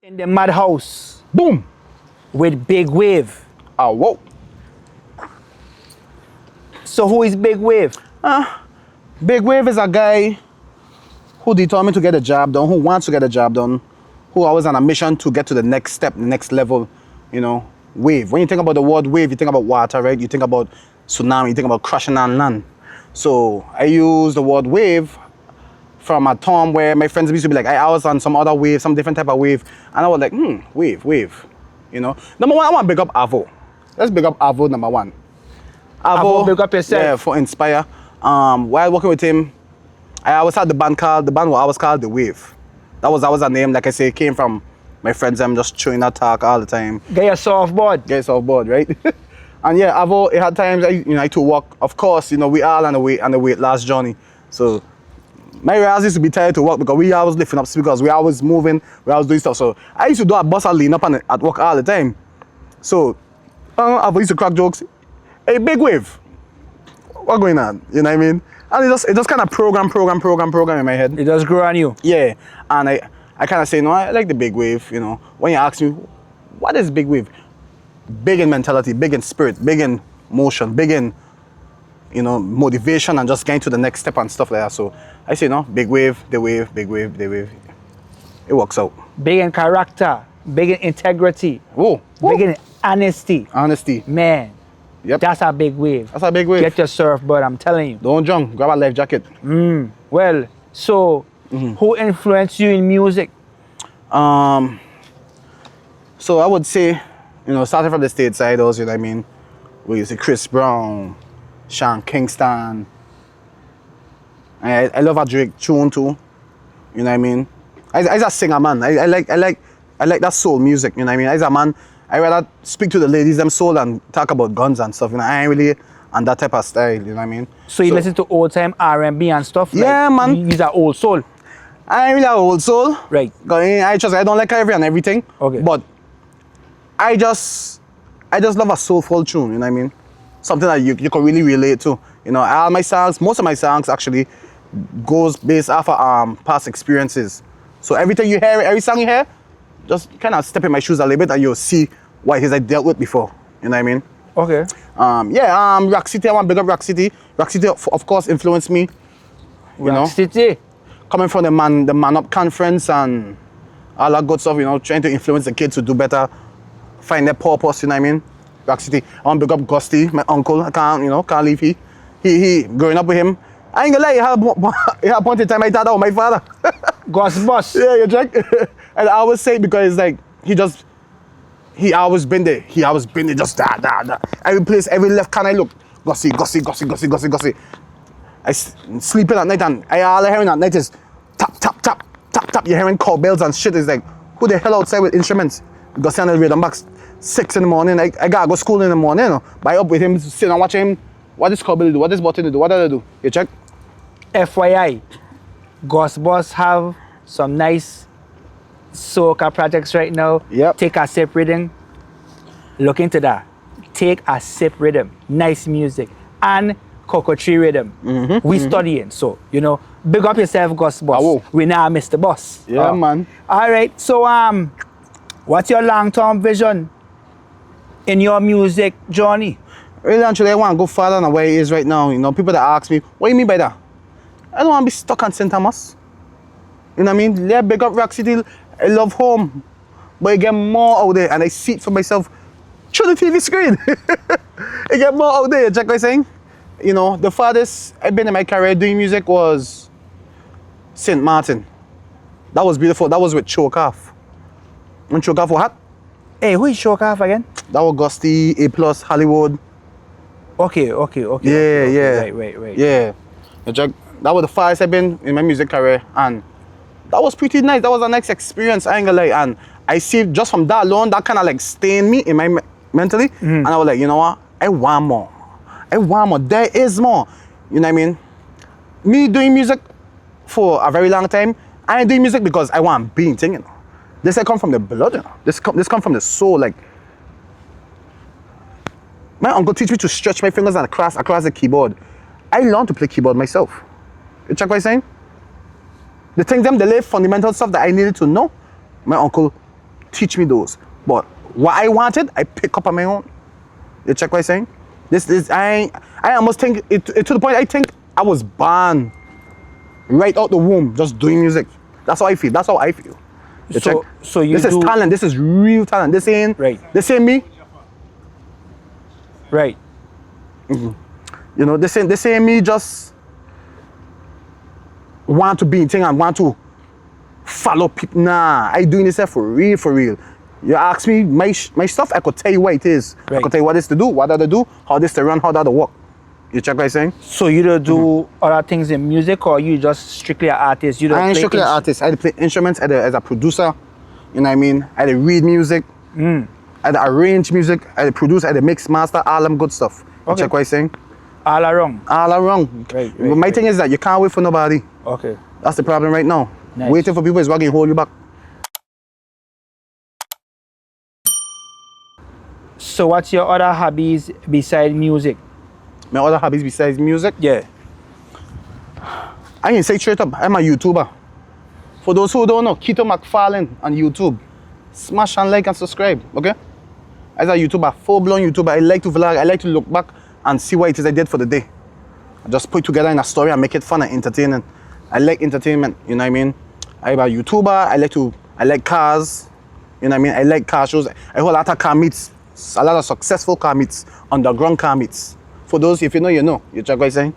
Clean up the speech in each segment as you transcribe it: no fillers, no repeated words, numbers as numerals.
In the Madhouse Boom. with Big Wave. Ah, whoa. So who is Big Wave? Big Wave is a guy who determined to get a job done, who wants to get a job done, who always on a mission to get to the next step, the next level, you know, wave. When you think about the word wave, you think about water, right? You think about tsunami, you think about crashing on land. So I use the word wave from a time where my friends used to be like, I was on some other wave, some different type of wave. And I was like, wave, you know. Number one, I want to big up Avo. Let's big up Avo, number one. Avo, big up yourself. Yeah, for Inspire. While working with him, I always had the band was always called The Wave. That was a name, like I say, came from my friends. I'm just chewing that talk all the time. Get your softboard, right? And yeah, Avo, it had times I had to walk. Of course, we all on the weight last journey. So my reals used to be tired to work because we always lifting up speakers, we always moving, we always doing stuff. So I used to do a bus and lean up at work all the time. So Avo used to crack jokes. Hey, Big Wave, what's going on? You know what I mean? And it just kind of program in my head. It does grow on you. Yeah, and I kind of say, no, I like the Big Wave, When you ask me, what is Big Wave? Big in mentality, big in spirit, big in motion, big in, motivation and just getting to the next step and stuff like that. So I say, no, Big Wave, the wave, Big Wave, the wave. It works out. Big in character, big in integrity. Whoa. Big in honesty. Honesty. Man. Yep. That's a big wave. That's a big wave. Get your surfboard, I'm telling you. Don't jump, grab a life jacket. Well, so who influenced you in music? So I would say, starting from the state side, also, we used to Chris Brown, Sean Kingston. I love a Drake tune too. You know what I mean? I a singer, man. I like that soul music. You know what I mean? As a man, I rather speak to the ladies, them soul, and talk about guns and stuff. I ain't really on that type of style. You know what I mean? So you listen to old time R&B and stuff? Yeah, like, man. These are old soul. I ain't really an old soul. Right. I don't like everything. Okay. But I just love a soulful tune. You know what I mean? Something that you can really relate to. All my songs, most of my songs actually goes based off of past experiences. So every song you hear, just kind of step in my shoes a little bit and you'll see what it is I dealt with before. You know what I mean? Okay. Rock City, I want to big up Rock City. Rock City, of course, influenced me. Rock City. Coming from the Man Up conference and all that good stuff, trying to influence the kids to do better, find their purpose, you know what I mean? Rock City. I want to big up Gusty, my uncle. I can't leave he growing up with him. I ain't gonna lie, he had a point in time I thought that was my father. Gus Boss. Yeah, you check. And I always say because it's like he always been there. He always been there, just that. Every place, every left corner I look, Gusty. I sleeping at night and all I hearing at night is tap. You're hearing cowbells and shit. It's like, who the hell outside with instruments? Gusty on the rhythm box, 6 in the morning. I gotta go school in the morning. But I up with him, sitting and watching him. What does cowbell do? What does button do? What does I do? You check? FYI, Gus Boss have some nice soca projects right now. Yep. Take a Sip Rhythm. Look into that. Take a Sip Rhythm. Nice music. And Cocoa Tree Rhythm. We studying. So, big up yourself, Gus Boss. Oh. We now Mr. Boss. Yeah, man. All right. So, what's your long-term vision in your music journey? Really, actually, I want to go farther than where it is right now. People that ask me, what do you mean by that? I don't want to be stuck on St. Thomas. You know what I mean? Yeah, big up Rock City. I love home. But I get more out there and I see it for myself through the TV screen. I get more out there, check what I'm saying? The farthest I've been in my career doing music was St. Martin. That was beautiful. That was with Choke Off. When Choke Off was hot. Hey, who is Choke Off again? That was Gusty, A+, Hollywood. Okay. Yeah. Right. Yeah. That was the farthest I've been in my music career, and that was pretty nice. That was a nice experience, I ain't gonna lie. And I see just from that alone, that kind of like stained me in my mentally. And I was like, you know what? I want more. There is more. You know what I mean? Me doing music for a very long time, I ain't doing music because I want being thing, This I come from the blood, This come from the soul, like. My uncle teach me to stretch my fingers and across the keyboard. I learned to play keyboard myself. You check what I'm saying? The little fundamental stuff that I needed to know, my uncle teach me those. But what I wanted, I pick up on my own. You check what I'm saying? I almost think it to the point I think I was born right out the womb just doing music. That's how I feel. That's how I feel. You check? So you this is talent. This is real talent. This ain't me. Right. You know, this ain't me just want to be in thing and want to follow people. Nah, I doing this for real, for real. You ask me my stuff, I could tell you what it is. I could tell you what it's to do, what that to do, how this to run, how that to work. You check what I'm saying? So you don't do other things in music, or you just strictly an artist? You don't I ain't strictly an artist. I play instruments as a producer. You know what I mean? I read music. I arrange music. I produce. I mix, master, all them good stuff. You check what I'm saying? All around. All around. My thing is that you can't wait for nobody. Okay. That's the problem right now. Nice. Waiting for people is what can hold you back. So what's your other hobbies besides music? My other hobbies besides music? Yeah. I can say straight up, I'm a YouTuber. For those who don't know, Keto McFarlane on YouTube. Smash and like and subscribe, okay? As a YouTuber, full-blown YouTuber, I like to vlog, I like to look back and see what it is I did for the day. I just put it together in a story and make it fun and entertaining. I like entertainment, you know what I mean? I'm a YouTuber, I like cars, you know what I mean? I like car shows. I have a lot of car meets, a lot of successful car meets, underground car meets. For those, if you know, you know. You check what I'm saying?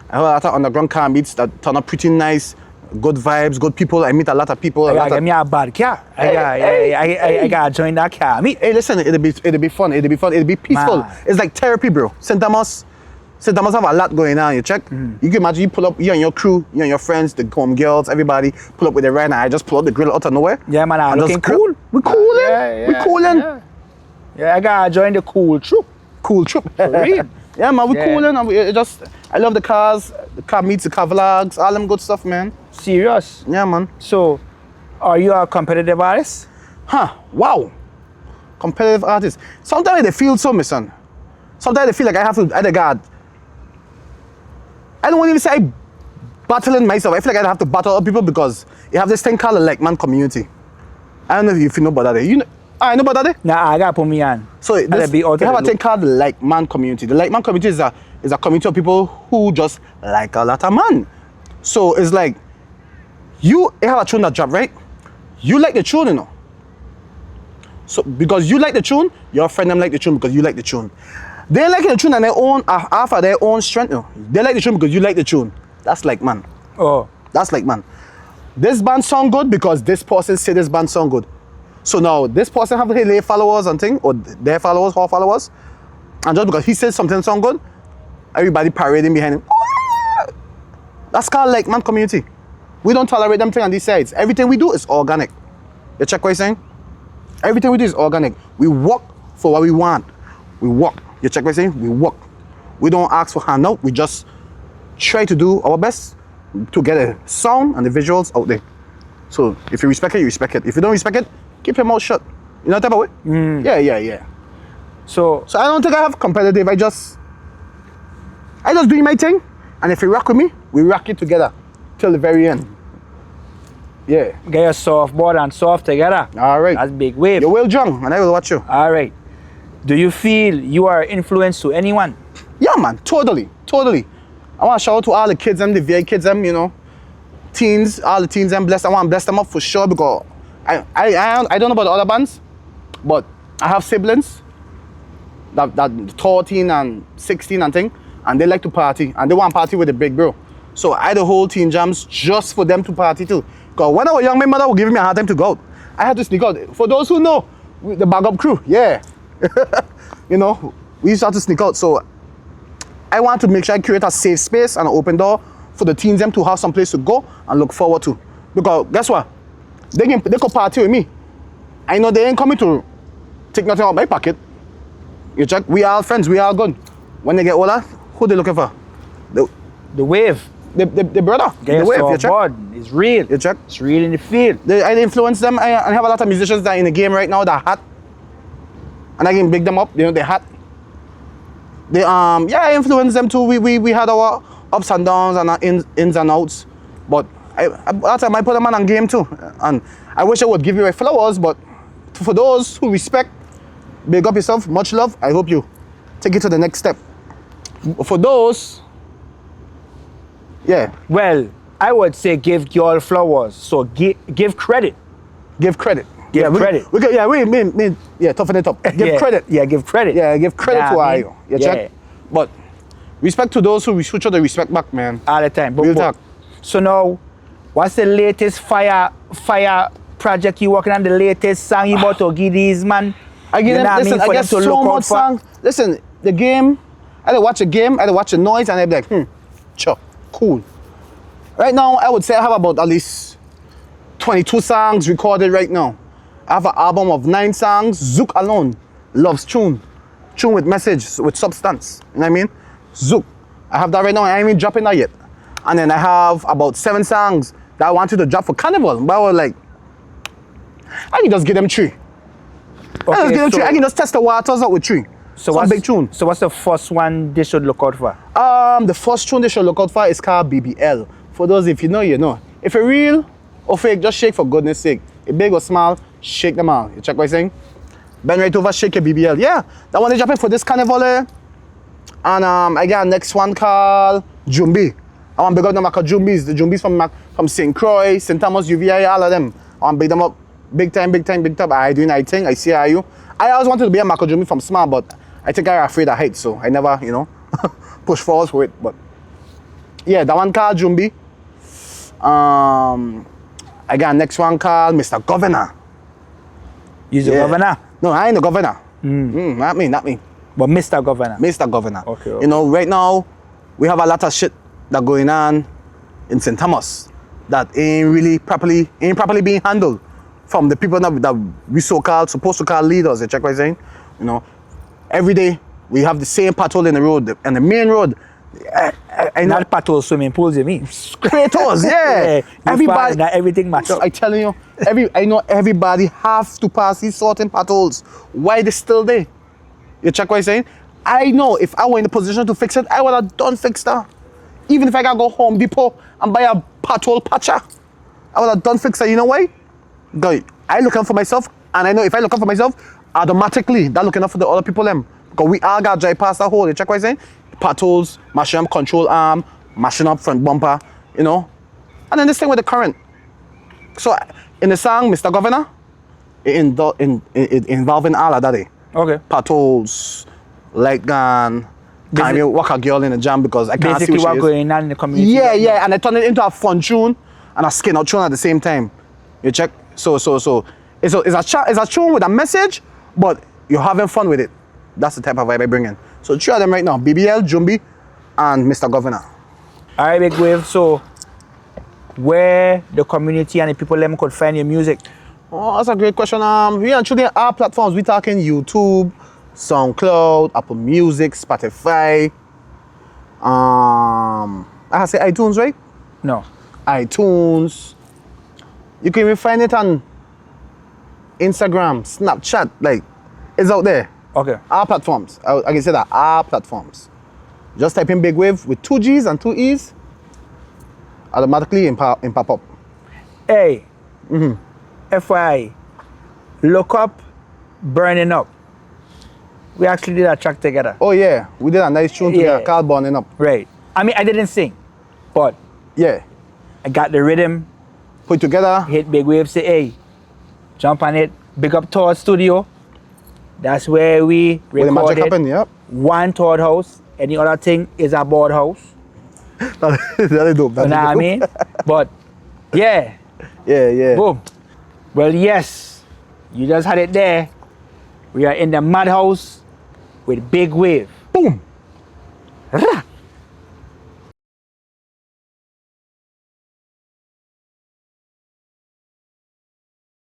I have a lot of underground car meets that turn up pretty nice, good vibes, good people. I meet a lot of people. Give me a bad car. I gotta join that car meet. Hey, listen, it'll be fun, it'll be peaceful. Man. It's like therapy, bro. St. Thomas have a lot going on, you check? You can imagine you pull up, you and your crew, you and your friends, the home girls, everybody, pull up with their ride, and I just pull up the grill out of nowhere. Yeah, man, I'm looking cool. We coolin'. We coolin'. Yeah, I gotta join the cool troop. Cool troop. For real. Yeah, man, we coolin'. And I love the cars, the car meets, the car vlogs, all them good stuff, man. Serious? Yeah, man. So, are you a competitive artist? Wow. Competitive artist. Sometimes they feel so, my son. Sometimes they feel like I have to, I don't want to even say I battling myself. I feel like I have to battle other people because you have this thing called a like-man community. I don't know if you know about that. You know, I know about that. Nah, I gotta put me on. So we have a thing called the like-man community. The like-man community is a community of people who just like a lot of man. So it's like, you have a tune that drop, right? You like the tune, you know. So because you like the tune, your friend them like the tune because you like the tune. They like the tune and their own, after their own strength, you know. They like the tune because you like the tune. That's like man. Oh. That's like man. This band sound good because this person say this band sound good. So now this person have their followers and thing, or their followers, her followers, and just because he says something sound good, everybody parading behind him. That's called like man community. We don't tolerate them thing on these sides. Everything we do is organic. You check what I'm saying? Everything we do is organic. We work for what we want. We work. You check what I'm saying? We work. We don't ask for handout. We just try to do our best to get a sound and the visuals out there. So if you respect it, you respect it. If you don't respect it, keep your mouth shut. You know what I'm talking about? Yeah. So I don't think I have competitive. I just do my thing. And if you rock with me, we rock it together till the very end. Yeah. Get your softboard and soft together. All right. That's Big Wave. You will jump and I will watch you. All right. Do you feel you are influenced to anyone? Yeah, man. Totally. I want to shout out to all the kids, the VA kids, you know. Teens, all the teens, bless. I want to bless them up for sure because I don't know about the other bands, but I have siblings that 13 and 16 and thing, and they like to party, and they want to party with the big bro. So I had the whole teen jams just for them to party too. Because when I was young, my mother would give me a hard time to go out. I had to sneak out. For those who know, the bag up crew, yeah. You know, we used to have to sneak out. So I want to make sure I create a safe space and an open door for the teens them to have some place to go and look forward to. Because guess what? They could party with me. I know they ain't coming to take nothing out of my pocket. You check, we are friends, we are good. When they get older, who they looking for? The wave. The brother. Get the wave, you check. It's real. You check. It's real in the field. I influence them. I have a lot of musicians that are in the game right now that hot. And I can big them up, you know, they hot. They I influence them too. We had our ups and downs and our ins and outs. But that time I put them on game too. And I wish I would give you my flowers, but for those who respect, big up yourself, much love. I hope you take it to the next step. For those, yeah. Well, I would say give y'all flowers. So give credit. Give credit. Give credit. Toughen it up. Give Yeah, credit. Yeah, give credit. Yeah, give credit Nah, to I mean, Ayo. You check? But respect to those who show the respect back, man. All the time. Real talk. So now, what's the latest fire project you working on? The latest song you about to give these man? I get them, listen, I get so much songs. Listen, the game, I had to watch a game, I had to watch a noise, and I'd be like, sure, cool. Right now, I would say I have about at least 22 songs recorded right now. I have an album of 9 songs. Zook alone loves tune with message, with substance. You know what I mean? Zook. I have that right now. I ain't even dropping that yet. And then I have about 7 songs that I wanted to drop for Carnival. But I was like, I can just give them 3. I can just test the waters out with 3. So some big tune. So what's the first one they should look out for? The first tune they should look out for is called BBL. For those, if you know, you know. If you're real or fake, just shake for goodness sake. If big or small, shake them all. You check what I'm saying? Bend right over, shake your BBL. Yeah, that one is dropping for this Carnival. And I got next one called Jumbi. I want to big up them like Jumbis. The Jumbis from St. Croix, St. Thomas, UVI, all of them. I want to big them up big time. I doing I think, I see how you. I always wanted to be a Mako Jumbi from small, but I think I'm afraid of heights, so I never, push forward for it. But yeah, that one called Jumbi. I got next one called Mr. Governor. You're the governor? No, I ain't the governor. Not me. But Mr. Governor. Mr. Governor. Okay. Right now, we have a lot of shit that going on in St. Thomas that ain't properly being handled from the people that we supposed to call leaders. You check what I'm saying? Every day we have the same patrol in the road, and the main road. Not patrol swimming pools, you mean? Creators, yeah. Everybody, not everything match. I telling you, I know everybody have to pass these certain patrols. Why they still there? You check what I'm saying? I know if I were in the position to fix it, I would have done fix that. Even if I gotta go Home Depot and buy a patrol patcher, I would have done fix that. You know why? Guy, I look out for myself, and I know if I look out for myself, automatically that looking out for the other people them. Because we all gotta drive past that hole. You check what I'm saying? Patrols, mashing up control arm, mashing up front bumper, And then this thing with the current. So in the song, Mr. Governor, it involving all of that. Okay. Patrols, light gun, can't even walk a girl in the jam because I can't see basically what she is. going on in the community. Yeah, and I turn it into a fun tune and a skin out tune at the same time. You check? So it's a tune with a message, but you're having fun with it. That's the type of vibe I bring in. So 3 of them right now, BBL, Jumbi, and Mr. Governor. All right, Big Wave. So where the community and the people them could find your music? Oh, that's a great question. We actually our platforms. We talking YouTube, SoundCloud, Apple Music, Spotify. I say iTunes, right? No. iTunes. You can even find it on Instagram, Snapchat. Like, it's out there. Okay. Our platforms. I can say that our platforms. Just type in Big Wave with 2 G's and 2 E's. Automatically in pop up. Hey. FYI. Look up, Burning Up. We actually did a track together. Oh yeah, we did a nice tune together called Burning Up. Right. I mean, I didn't sing, but yeah, I got the rhythm. Put together. Hit Big Wave, say, hey, jump on it. Big up Todd Studio. That's where we recorded. Where the magic happened, yep. One Todd house. Any other thing is a board house. that is dope. You know what I mean? But yeah. Yeah. Boom. Well, yes, you just had it there. We are in the Madhouse with Big Wave. Boom.